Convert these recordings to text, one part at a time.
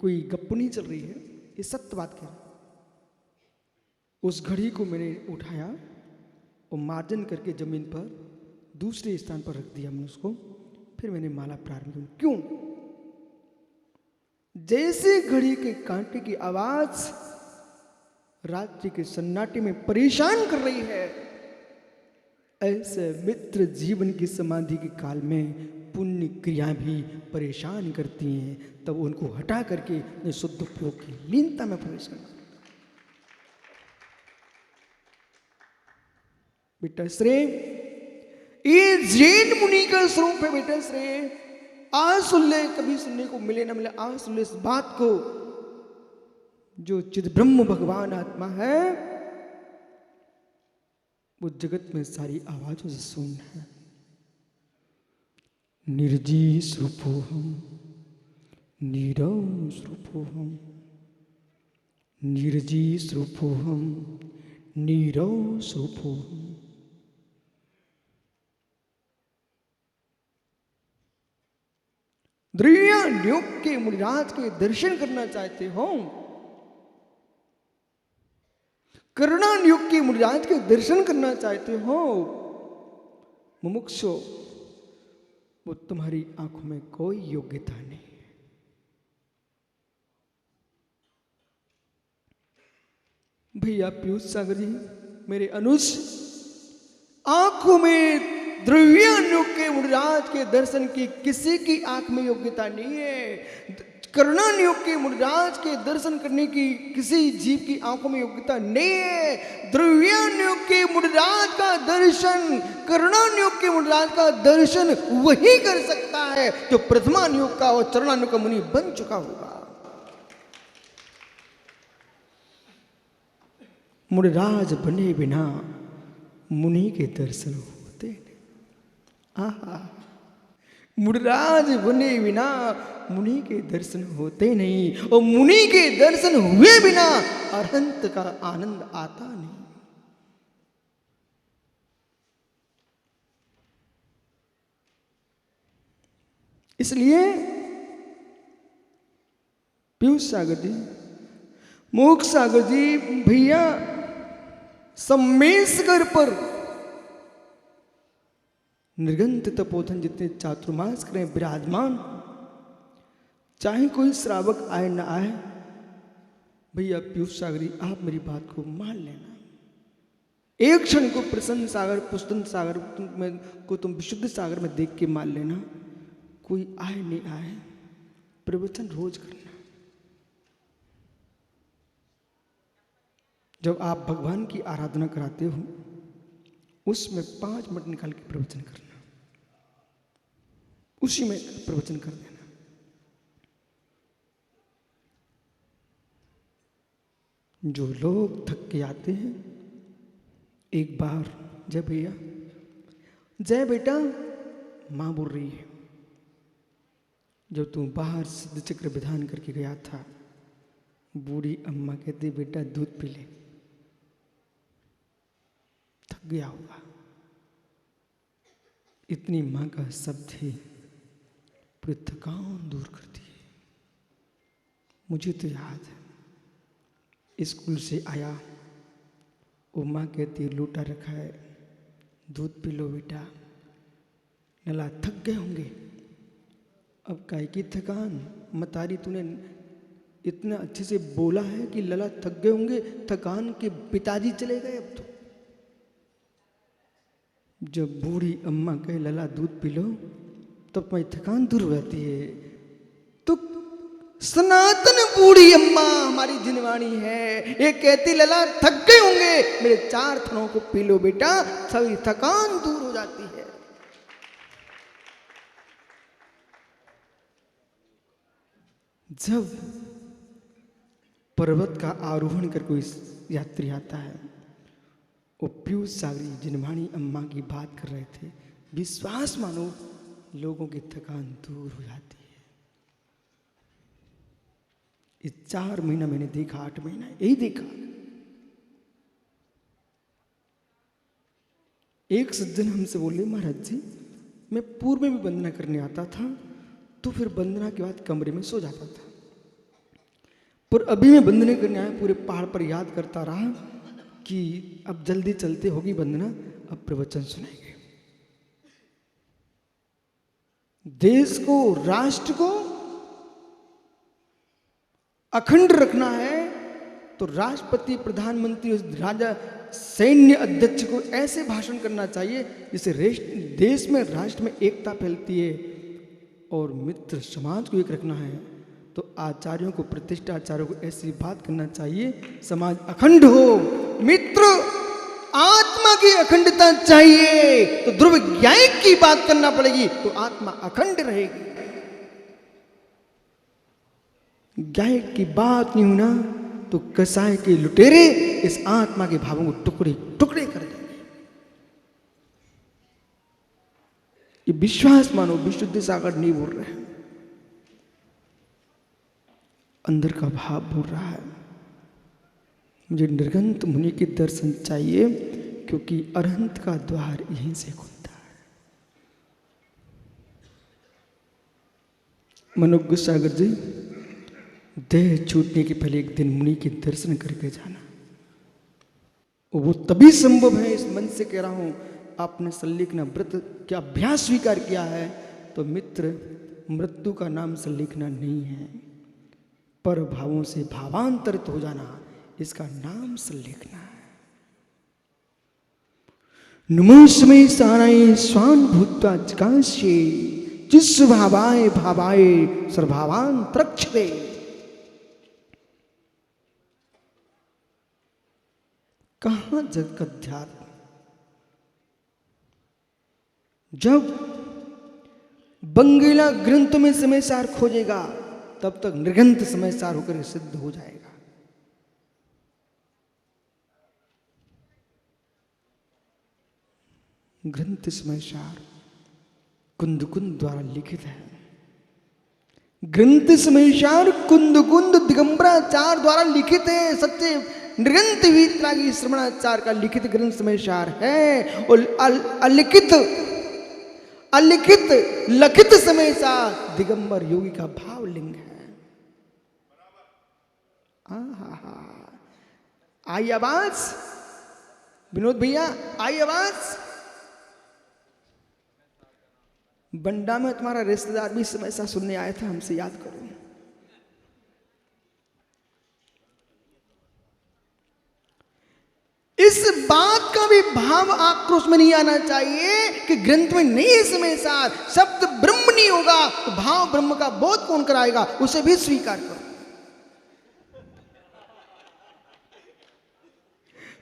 कोई गप्पू नहीं चल रही है, ये सत्य बात कह रहा। उस घड़ी को मैंने उठाया और मार्जन करके जमीन पर दूसरे स्थान पर रख दिया मैंने उसको। फिर मैंने माला प्रारंभ की। क्यों? जैसे घड़ी के कांटे की आवाज रात्रि के सन्नाटे में परेशान कर रही है, ऐसे मित्र जीवन की समाधि के काल में पुण्य क्रियाएं भी परेशान करती हैं। तब उनको हटा करके शुद्ध उपयोग की लीनता में प्रवेश करना। बेटा श्रेय, ये जैन मुनि का स्वरूप है। बेटा श्रेय, आज सुन ले, कभी सुनने को मिले ना मिले, आज सुन ले इस बात को। जो चिद ब्रह्म भगवान आत्मा है वो जगत में सारी आवाजों से शून्य है। निर्जीव रूपोहम, नीरव रूपोहम, निर्जीव रूपोहम, नीरव रूपोहम। द्रव्यान्योग के मुनिराज के दर्शन करना चाहते हो, कर्णान्योग के मुनिराज के दर्शन करना चाहते हो, मुमुक्षो, वो तुम्हारी आंखों में कोई योग्यता नहीं है। भैया पीयूष सागर जी, मेरे अनुज, आंखों में द्रव्यान्योग के मुनिराज के दर्शन की किसी की आंख में योग्यता नहीं है। कर्णान्योग के मुनिराज के दर्शन करने की किसी जीव की आंखों में योग्यता नहीं है। द्रव्यान्योग के मुनिराज का दर्शन, कर्णान्योग के मुनिराज का दर्शन वही कर सकता है जो प्रथमान्योग का और चरणान्योग का मुनि बन चुका होगा। मुनिराज बने बिना मुनि के दर्शन होते नहीं। आहा, मुनिराज बने बिना मुनि के दर्शन होते नहीं, और मुनि के दर्शन हुए बिना अरहंत का आनंद आता नहीं। इसलिए पीयूष सागर जी, मोक्ष सागर जी, भैया सम्मेशगर पर निर्गंत तपोधन जितने चातुर्मास करें विराजमान, चाहे कोई श्रावक आए ना आए, भैया पीयूष सागरी आप मेरी बात को मान लेना। एक क्षण को प्रसन्न सागर, पुस्तन सागर को तुम विशुद्ध सागर में देख के मान लेना। कोई आए नहीं आए, प्रवचन रोज करना। जब आप भगवान की आराधना कराते हो, उसमें 5 मिनट निकाल के प्रवचन करना, उसी में प्रवचन कर देना। जो लोग थक के आते हैं, एक बार जय भैया, जय बेटा, मां बोल रही है, जब तू बाहर सिद्ध चक्र विधान करके गया था, बूढ़ी अम्मा कहती बेटा दूध पी ले, थक गया होगा। इतनी मां का शब्द ही पूरी थकान दूर करती है। मुझे तो याद है, स्कूल से आया, वो माँ कहती लोटा रखा है, दूध पी लो बेटा। लला थक गए होंगे, अब काहे की थकान, मतारी तूने इतना अच्छे से बोला है कि लला थक गए होंगे, थकान के पिताजी चले गए अब तो। जब बूढ़ी अम्मा कहे लला दूध पी लो, तो तुम्हारी थकान दूर हो जाती है। तो सनातन बूढ़ी अम्मा हमारी जिनवाणी है, ये कहती लला थक गए होंगे, मेरे 4 थनों को पी लो बेटा, सभी थकान दूर हो जाती है। जब पर्वत का आरोहण कर कोई यात्री आता है, वो पीयूष सागरी जिनवाणी अम्मा की बात कर रहे थे, विश्वास मानो लोगों की थकान दूर हो जाती है। ये 4 महीना मैंने देखा, 8 महीना यही देखा। एक सज्जन हमसे बोले महाराज जी, मैं पूर्व में भी वंदना करने आता था, तो फिर वंदना के बाद कमरे में सो जाता था। पर अभी मैं वंदना करने आया, पूरे पहाड़ पर याद करता रहा कि अब जल्दी चलते होगी वंदना, अब प्रवचन सुनेंगे। देश को, राष्ट्र को अखंड रखना है तो राष्ट्रपति, प्रधानमंत्री, राजा, सैन्य अध्यक्ष को ऐसे भाषण करना चाहिए जिससे देश में, राष्ट्र में एकता फैलती है। और मित्र समाज को एक रखना है तो आचार्यों को, प्रतिष्ठा आचार्यों को ऐसी बात करना चाहिए समाज अखंड हो। मित्र आत्मा की अखंडता चाहिए तो ध्रुव ज्ञान की बात करना पड़ेगी तो आत्मा अखंड रहेगी। ज्ञान की बात नहीं होना तो कसाई के लुटेरे इस आत्मा के भावों को टुकड़े टुकड़े कर देंगे। ये विश्वास मानो, विशुद्ध सागर नहीं बोल रहे हैं, अंदर का भाव बोल रहा है। मुझे निर्गंत मुनि के दर्शन चाहिए क्योंकि अरहंत का द्वार यहीं से खुलता है। मनोज्ञ सागर जी, देह छूटने के पहले एक दिन मुनि के दर्शन करके जाना, वो तभी संभव है। इस मन से कह रहा हूं, आपने संलेखना व्रत का अभ्यास स्वीकार किया है तो मित्र मृत्यु का नाम संलेखना नहीं है, पर भावों से भावांतरित हो जाना, इसका नाम संलेखना है। नमोस्मै साराय स्वान भूत्वा जगांशे जिस भावाय भावाय सर्वभावांतरक्षते। कहां जग का ध्यान? जब बंगीला ग्रंथ में समय सार खोजेगा तब तक निर्गंत समय सार होकर सिद्ध हो जाएगा। ग्रंथ समय सार कुंद कुंद द्वारा लिखित है। ग्रंथ समय सार कुंद कुंद दिगंबराचार्य द्वारा लिखित है। सत्य निर्गंत वीतरागी श्रवणाचार्य का लिखित ग्रंथ समय सार है। और अलिखित अलिखित लखित समय सार दिगंबर योगी का भावलिंग है। आई आवाज विनोद भैया, आई आवाज। बंडा में तुम्हारा रिश्तेदार भी समय सा सुनने आया था, हमसे याद करो। इस बात का भी भाव आक्रोश में नहीं आना चाहिए कि ग्रंथ में नहीं है समय सार, शब्द ब्रह्म नहीं होगा तो भाव ब्रह्म का बोध कौन कराएगा, उसे भी स्वीकार करो।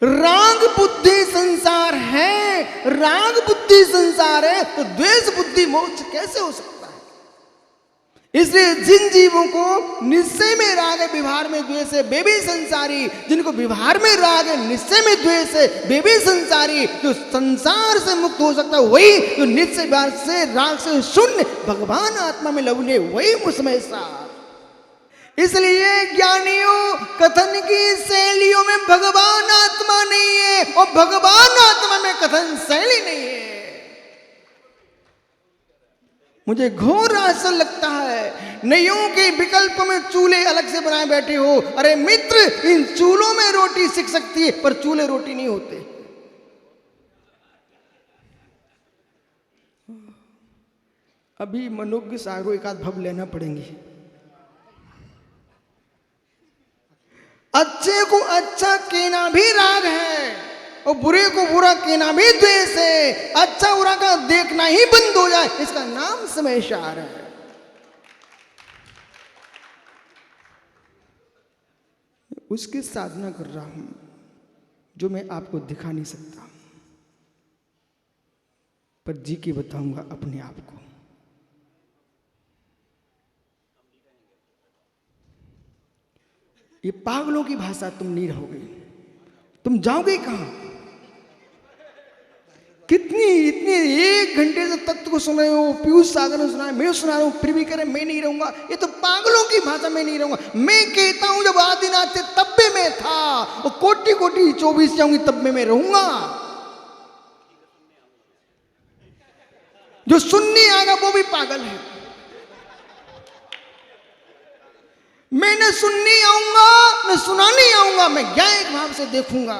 राग बुद्धि संसार है, राग बुद्धि संसार है तो द्वेष बुद्धि मोक्ष कैसे हो सकता है? इसलिए जिन जीवों को निश्चय में राग है, व्यवहार में द्वेष है, वे भी संसारी। जिनको व्यवहार में राग है, निश्चय में द्वेष है, वे भी संसारी। जो संसार से मुक्त हो सकता है वही, जो निश्चय व्यवहार से राग से शून्य भगवान आत्मा में लवने, वही मुझमें सार। इसलिए ज्ञानियों कथन की शैलियों में भगवान आत्मा नहीं है और भगवान आत्मा में कथन शैली नहीं है। मुझे घोर आश्चर्य लगता है, नइयों के विकल्प में चूल्हे अलग से बनाए बैठे हो। अरे मित्र, इन चूल्हों में रोटी सिक सकती है पर चूल्हे रोटी नहीं होते। अभी मनोज्ञ सागरों एक आध भव लेना पड़ेंगे। अच्छे को अच्छा कहना भी राग है और बुरे को बुरा कहना भी द्वेष है। अच्छा बुरा का देखना ही बंद हो जाए, इसका नाम समय सार है। उसकी साधना कर रहा हूं जो मैं आपको दिखा नहीं सकता, पर जी के बताऊंगा अपने आप को। ये पागलों की भाषा तुम नहीं रहोगे, तुम जाओगे कहां? कितनी इतनी 1 घंटे से तत्व को सुन रहे हो, पीयूष सागर ने सुना है, मैं सुना रहा हूं, फिर भी कह रहे मैं नहीं रहूंगा। ये तो पागलों की भाषा में नहीं रहूंगा। मैं कहता हूं जब आदिनाथ थे तब भी मैं था, और कोटि कोटि 24 जाऊंगी तब में मैं रहूंगा। जो सुनने आएगा वो भी पागल है। मैं न सुनने आऊंगा न सुनाने आऊंगा, मैं ज्ञायक भाव से देखूंगा,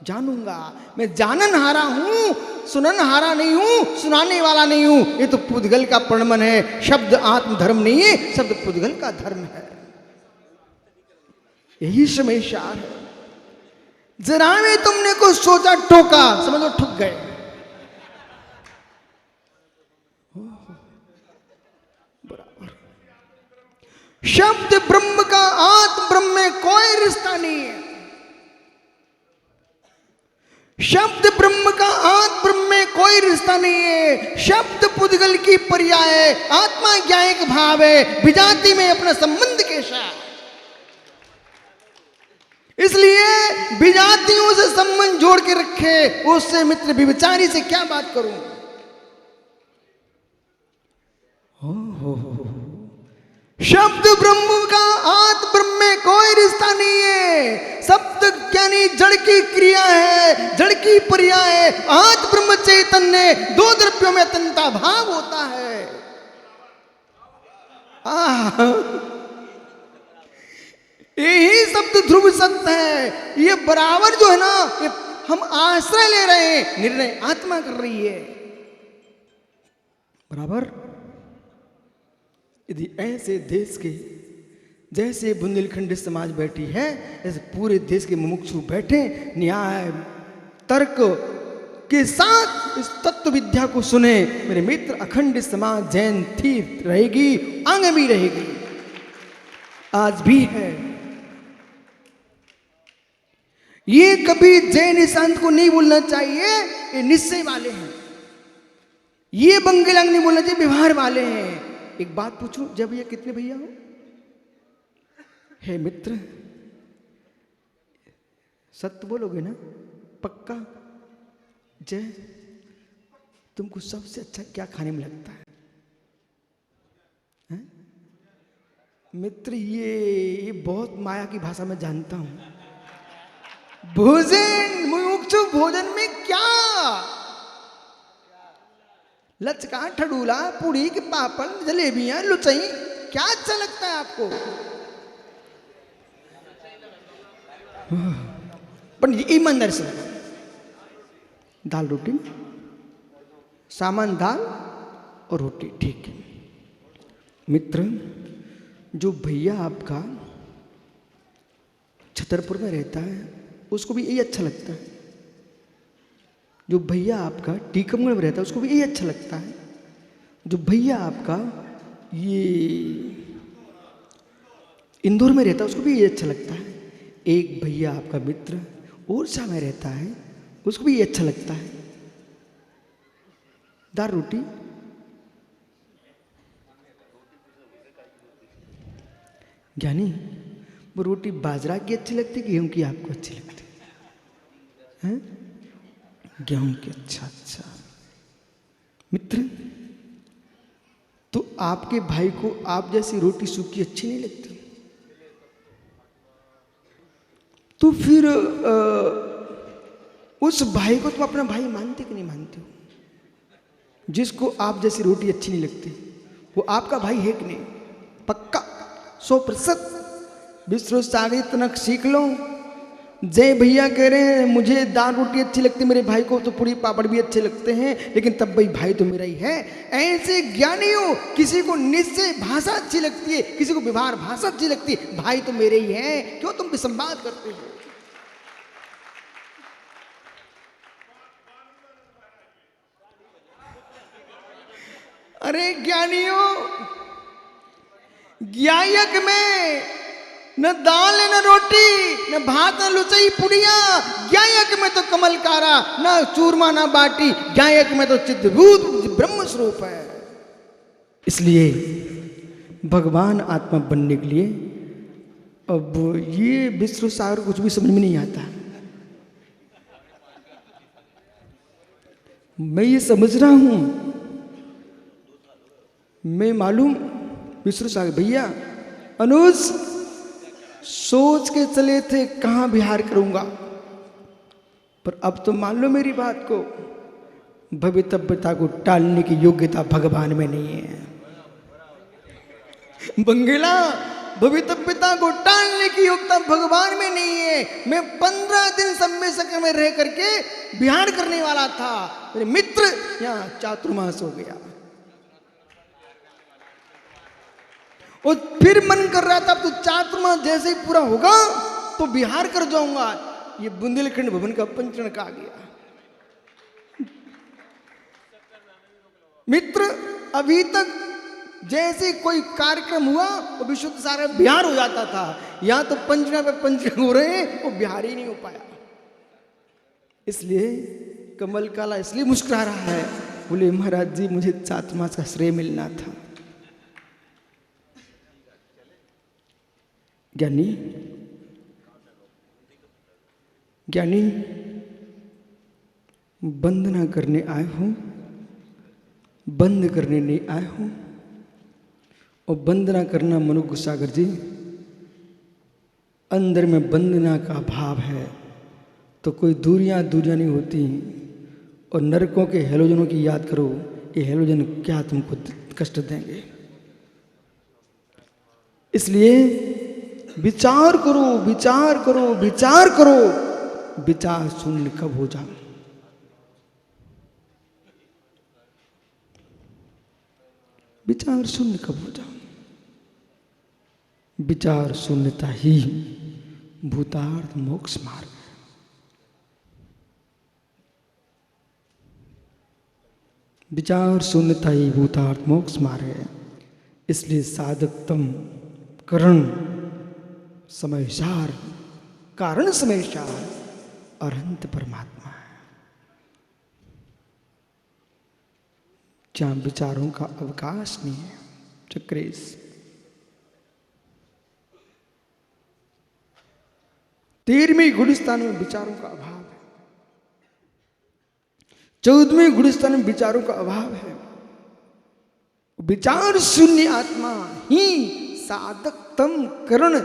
जानूंगा। मैं जानन हारा हूं, सुनन हारा नहीं हूं, सुनाने वाला नहीं हूं। ये तो पुद्गल का प्रणमन है। शब्द आत्म धर्म नहीं है, शब्द पुद्गल का धर्म है। यही समेशार है। जरा में तुमने को सोचा टोका, समझो ठुक गए। बराबर। शब्द ब्रह्म का आत्म ब्रह्म में कोई रिश्ता नहीं है। शब्द ब्रह्म का आत्म ब्रह्म में कोई रिश्ता नहीं है। शब्द पुद्गल की पर्याय है, आत्मा ज्ञायक भाव है। विजाति में अपना संबंध कैसा? इसलिए विजातियों से संबंध जोड़ के रखे, उससे मित्र विचारी से क्या बात करूं? शब्द ब्रह्म का आत्म ब्रह्म में कोई रिश्ता नहीं है। शब्द यानी जड़ की क्रिया है, जड़ की पर्याय है। आत्म ब्रह्म चैतन्य दो द्रव्यों में अत्यंता भाव होता है। यही शब्द ध्रुव सत्य है। ये बराबर जो है ना, ये हम आश्रय ले रहे हैं, निर्णय आत्मा कर रही है। बराबर। यदि ऐसे देश के जैसे बुंदेलखंड समाज बैठी है, ऐसे पूरे देश के मुमुक्षु बैठे, न्याय तर्क के साथ इस तत्व विद्या को सुने, मेरे मित्र, अखंड समाज जैन थी रहेगी, आगे भी रहेगी, आज भी है। ये कभी जैन संत को नहीं बोलना चाहिए, ये निश्चय वाले हैं। ये बंगेलंग नहीं बोलना चाहिए, व्यवहार वाले हैं। एक बात पूछूं, जब ये कितने भैया हो? हे मित्र, सत्य बोलोगे ना? पक्का? जय, तुमको सबसे अच्छा क्या खाने में लगता है? हैं? मित्र, ये बहुत माया की भाषा में जानता हूं। भोजन, मुमुक्षु भोजन में क्या? लचका, ठडूला, पूड़ी के पापड़, जलेबियां, लुचई, क्या अच्छा लगता है आपको? पर ईमानदार से दाल रोटी, सामान दाल और रोटी, ठीक है। मित्र, जो भैया आपका छतरपुर में रहता है, उसको भी यही अच्छा लगता है। जो भैया आपका टीकमगढ़ में रहता है, उसको भी यही अच्छा लगता है। जो भैया आपका ये इंदौर में रहता है, उसको भी यही अच्छा लगता है। एक भैया आपका मित्र ओरछा में रहता है, उसको भी ये अच्छा लगता है। दाल रोटी, ज्ञानी, वो रोटी बाजरा की अच्छी लगती है, गेहूं की आपको अच्छी लगती है? गेहूं की। अच्छा अच्छा मित्र, तो आपके भाई को आप जैसी रोटी सूखी अच्छी नहीं लगती? तो फिर उस भाई को तुम अपना भाई मानते कि नहीं मानते हो? जिसको आप जैसी रोटी अच्छी नहीं लगती, वो आपका भाई है कि नहीं? पक्का 100%। विश्व सागर तनक सीख लो। जय भैया कह रहे हैं मुझे दाल रोटी अच्छी लगती है, मेरे भाई को तो पूरी पापड़ भी अच्छे लगते हैं, लेकिन तब भाई तो मेरा ही है। ऐसे ज्ञानी हो, किसी को निश्चय भाषा अच्छी लगती है, किसी को व्यवहार भाषा अच्छी लगती है, भाई तो मेरे ही है, क्यों तुम विसंवाद करते हो? अरे ज्ञानियों, ज्ञायक में न दाल न रोटी, न भात न लुचई पुड़िया। ज्ञायक में तो कमलकारा, न चूरमा न बाटी। ज्ञायक में तो चिद्भूत ब्रह्म स्वरूप है। इसलिए भगवान आत्मा बनने के लिए अब ये विश्व सागर कुछ भी समझ में नहीं आता। मैं ये समझ रहा हूं, मैं मालूम विश्व सागर भैया अनुज सोच के चले थे कहां विहार करूंगा, पर अब तो मान लो मेरी बात को, भवितव्यता को टालने की योग्यता भगवान में नहीं है। बंगेला भवितव्यता को टालने की योग्यता भगवान में नहीं है। मैं 15 दिन समय चक्र में रह करके बिहार करने वाला था, मेरे मित्र यहाँ चातुर्मास हो गया और फिर मन कर रहा था तो चातुर्मास जैसे ही पूरा होगा तो बिहार कर जाऊंगा। ये बुंदेलखंड भवन का पंचरण का आ गया। मित्र अभी तक जैसे कोई कार्यक्रम हुआ वो विशुद्ध सारा बिहार हो जाता था, यहां तो पंचरण पे पंचरण हो रहे हैं, वो बिहार ही नहीं हो पाया। इसलिए कमल काला इसलिए मुस्कुरा रहा है, बोले महाराज जी मुझे चातुर्मास का श्रेय मिलना था। ज्ञानी ज्ञानी वंदना करने आए हूं, बंद करने नहीं आए हूं। और वंदना करना मनुष्य सागर जी, अंदर में वंदना का भाव है तो कोई दूरियां नहीं होती। और नरकों के हेलोजनों की याद करो, ये हेलोजन क्या तुमको कष्ट देंगे। इसलिए विचार करो, विचार करो, विचार करो, विचार शून्य कब हो जाओ। विचार शून्य कब हो जाओ। विचार शून्यता ही भूतार्थ मोक्ष मार्ग। विचार शून्यता ही भूतार्थ मोक्ष मार्ग है। इसलिए साधकतम करण समयसार, कारण समयसार अनंत परमात्मा है, जहां विचारों का अवकाश नहीं है। चक्रेश 13वें गुणस्थान में विचारों का अभाव है, 14वें गुणस्थान में विचारों का अभाव है। विचार शून्य आत्मा ही साधकतम करण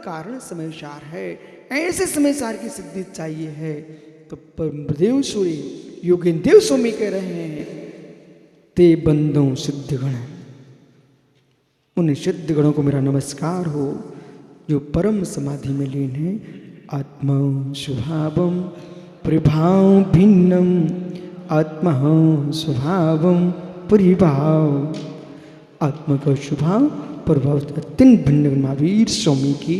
कारण समयसार है। ऐसे समयसार की सिद्धि चाहिए है तो परमदेव सूर्य योगेंद्र स्वामी कह रहे हैं, ते बंदों सिद्धगण, उन सिद्धगणों को मेरा नमस्कार हो जो परम समाधि में लीन है। आत्मा स्वभावम प्रभाव भिन्नम, आत्मा स्वभावम परिभाव, आत्मा का स्वभाव प्रभाव अत्यंत भिन्न महावीर स्वामी की।